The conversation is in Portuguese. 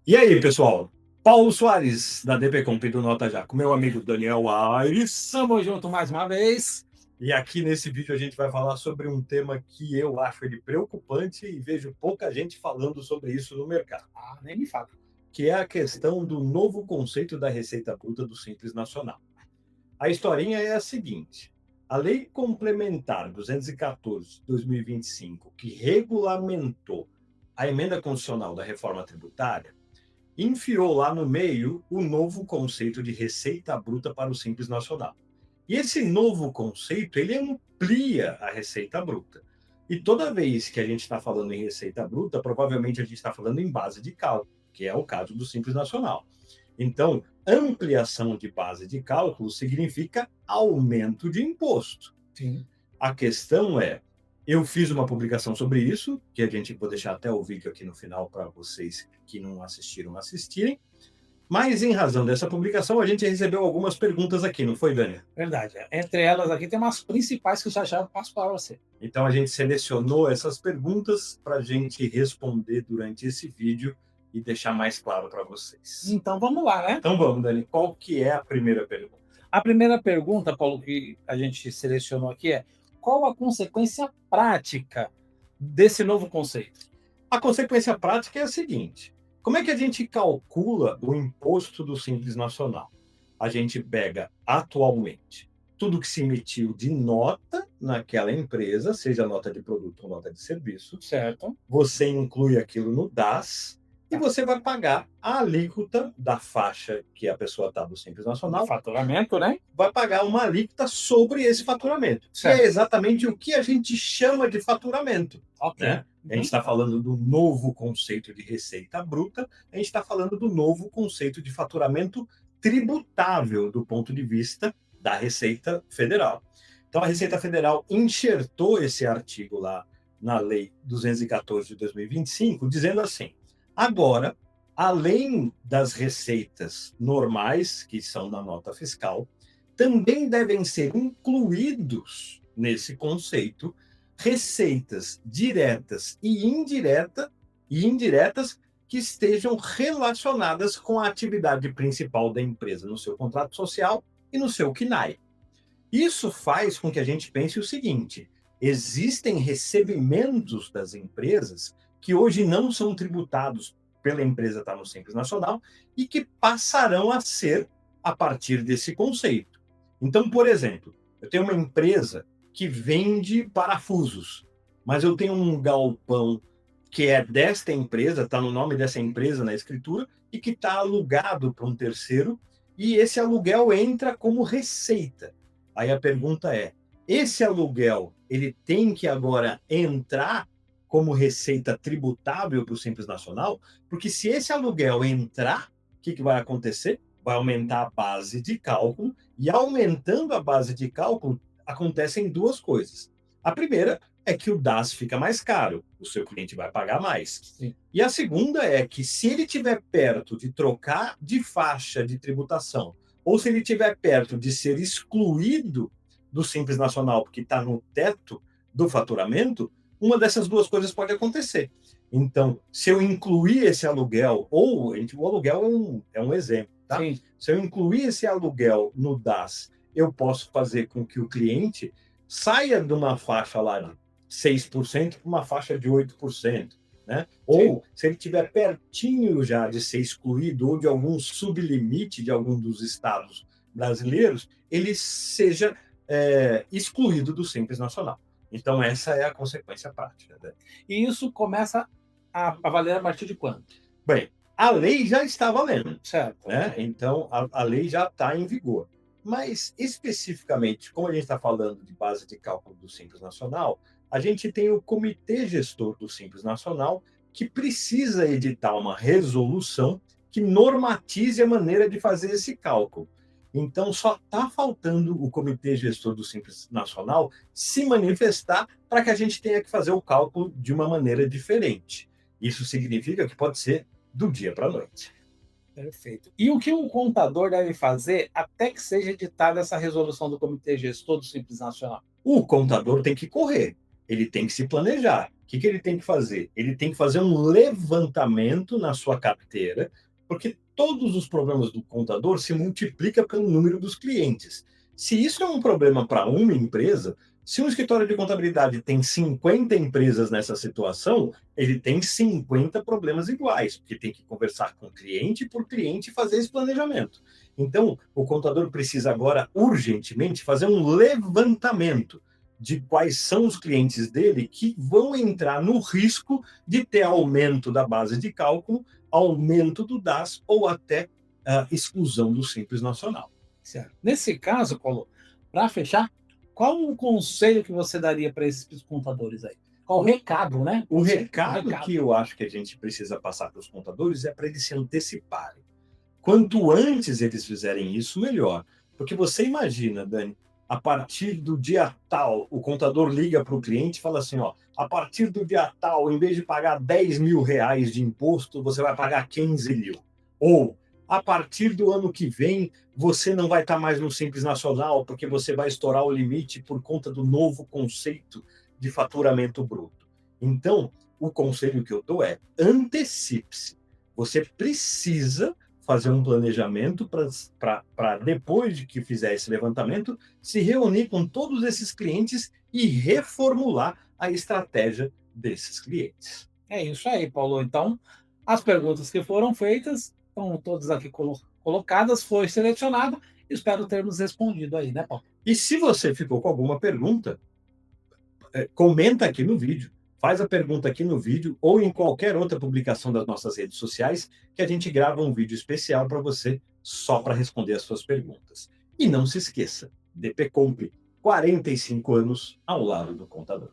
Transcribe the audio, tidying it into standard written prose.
E aí, pessoal? Paulo Soares, da DP Comp do Nota Já, com meu amigo Daniel Aires. Tamo junto mais uma vez. E aqui nesse vídeo a gente vai falar sobre um tema que eu acho ele preocupante e vejo pouca gente falando sobre isso no mercado, Ah, nem me fala. que é a questão do novo conceito da Receita Bruta do Simples Nacional. A historinha é a seguinte: a Lei Complementar 214/2025, que regulamentou a emenda constitucional da reforma tributária, enfiou lá no meio o novo conceito de receita bruta para o Simples Nacional. E esse novo conceito, ele amplia a receita bruta. E toda vez que a gente está falando em receita bruta, provavelmente a gente está falando em base de cálculo, que é o caso do Simples Nacional. Então, ampliação de base de cálculo significa aumento de imposto. Sim. A questão é, eu fiz uma publicação sobre isso, que a gente vou deixar até o vídeo aqui no final para vocês que não assistiram assistirem. Mas em razão dessa publicação, a gente recebeu algumas perguntas aqui, não foi, Dani? Verdade. Entre elas aqui tem umas principais que eu já já passo para você. Então a gente selecionou essas perguntas para a gente responder durante esse vídeo e deixar mais claro para vocês. Então vamos lá, né? Então vamos, Dani, qual que é a primeira pergunta? A primeira pergunta, Paulo, que a gente selecionou aqui é: qual a consequência prática desse novo conceito? A consequência prática é a seguinte: como é que a gente calcula o imposto do Simples Nacional? A gente pega atualmente tudo que se emitiu de nota naquela empresa, seja nota de produto ou nota de serviço, Certo? você inclui aquilo no DAS e Tá. você vai pagar a alíquota da faixa que a pessoa está do Simples De Nacional, faturamento, né? vai pagar uma alíquota sobre esse faturamento, que é Certo. exatamente o que a gente chama de faturamento, Ok. né? A gente está falando do novo conceito de receita bruta, a gente está falando do novo conceito de faturamento tributável do ponto de vista da Receita Federal. Então, a Receita Federal enxertou esse artigo lá na Lei 214 de 2025, dizendo assim: agora, além das receitas normais, que são na nota fiscal, também devem ser incluídos nesse conceito receitas diretas e indiretas que estejam relacionadas com a atividade principal da empresa no seu contrato social e no seu CNAE. Isso faz com que a gente pense o seguinte: existem recebimentos das empresas que hoje não são tributados pela empresa estar no Simples Nacional e que passarão a ser a partir desse conceito. Então, por exemplo, eu tenho uma empresa que vende parafusos, mas eu tenho um galpão que é desta empresa, está no nome dessa empresa na escritura, e que está alugado para um terceiro, e esse aluguel entra como receita. Aí a pergunta é: esse aluguel ele tem que agora entrar como receita tributável para o Simples Nacional? Porque se esse aluguel entrar, o que vai acontecer? Vai aumentar a base de cálculo, e aumentando a base de cálculo, acontecem duas coisas. A primeira é que o DAS fica mais caro, o seu cliente vai pagar mais. Sim. E a segunda é que, se ele estiver perto de trocar de faixa de tributação, ou se ele estiver perto de ser excluído do Simples Nacional, porque está no teto do faturamento, uma dessas duas coisas pode acontecer. Então, se eu incluir esse aluguel, ou o aluguel é um exemplo, tá? Sim. Se eu incluir esse aluguel no DAS, eu posso fazer com que o cliente saia de uma faixa lá de 6% para uma faixa de 8%. Né? Ou, se ele estiver pertinho já de ser excluído ou de algum sublimite de algum dos estados brasileiros, ele seja excluído do Simples Nacional. Então, essa é a consequência prática. Né? E isso começa a valer a partir de quando? Bem, a lei já está valendo. Certo. Né? Então, a lei já está em vigor. Mas, especificamente, como a gente está falando de base de cálculo do Simples Nacional, a gente tem o Comitê Gestor do Simples Nacional, que precisa editar uma resolução que normatize a maneira de fazer esse cálculo. Então, só está faltando o Comitê Gestor do Simples Nacional se manifestar para que a gente tenha que fazer o cálculo de uma maneira diferente. Isso significa que pode ser do dia para a noite. Perfeito. E o que um contador deve fazer até que seja editada essa resolução do Comitê Gestor do Simples Nacional? O contador tem que correr. ele tem que se planejar. O que ele tem que fazer? Ele tem que fazer um levantamento na sua carteira, porque todos os problemas do contador se multiplicam pelo número dos clientes. Se isso é um problema para uma empresa, se um escritório de contabilidade tem 50 empresas nessa situação, ele tem 50 problemas iguais, porque tem que conversar com cliente por cliente e fazer esse planejamento. Então, o contador precisa agora, urgentemente, fazer um levantamento de quais são os clientes dele que vão entrar no risco de ter aumento da base de cálculo, aumento do DAS ou até exclusão do Simples Nacional. Certo. Nesse caso, Paulo, para fechar, qual o conselho que você daria para esses contadores aí? Qual o recado, né? O recado que eu acho que a gente precisa passar para os contadores é para eles se anteciparem. Quanto antes eles fizerem isso, melhor. Porque você imagina, Dani, a partir do dia tal, o contador liga para o cliente e fala assim, ó, a partir do dia tal, em vez de pagar 10 mil reais de imposto, você vai pagar 15 mil. Ou, a partir do ano que vem, você não vai estar mais no Simples Nacional, porque você vai estourar o limite por conta do novo conceito de faturamento bruto. Então, o conselho que eu dou é antecipe-se. Você precisa fazer um planejamento para depois de que fizer esse levantamento, se reunir com todos esses clientes e reformular a estratégia desses clientes. É isso aí, Paulo. Então, as perguntas que foram feitas estão todas aqui colocadas, foi selecionado. Espero termos respondido aí, né, Paulo? E se você ficou com alguma pergunta, comenta aqui no vídeo, faz a pergunta aqui no vídeo ou em qualquer outra publicação das nossas redes sociais, que a gente grava um vídeo especial para você, só para responder as suas perguntas. E não se esqueça, DP Compre, 45 anos ao lado do contador.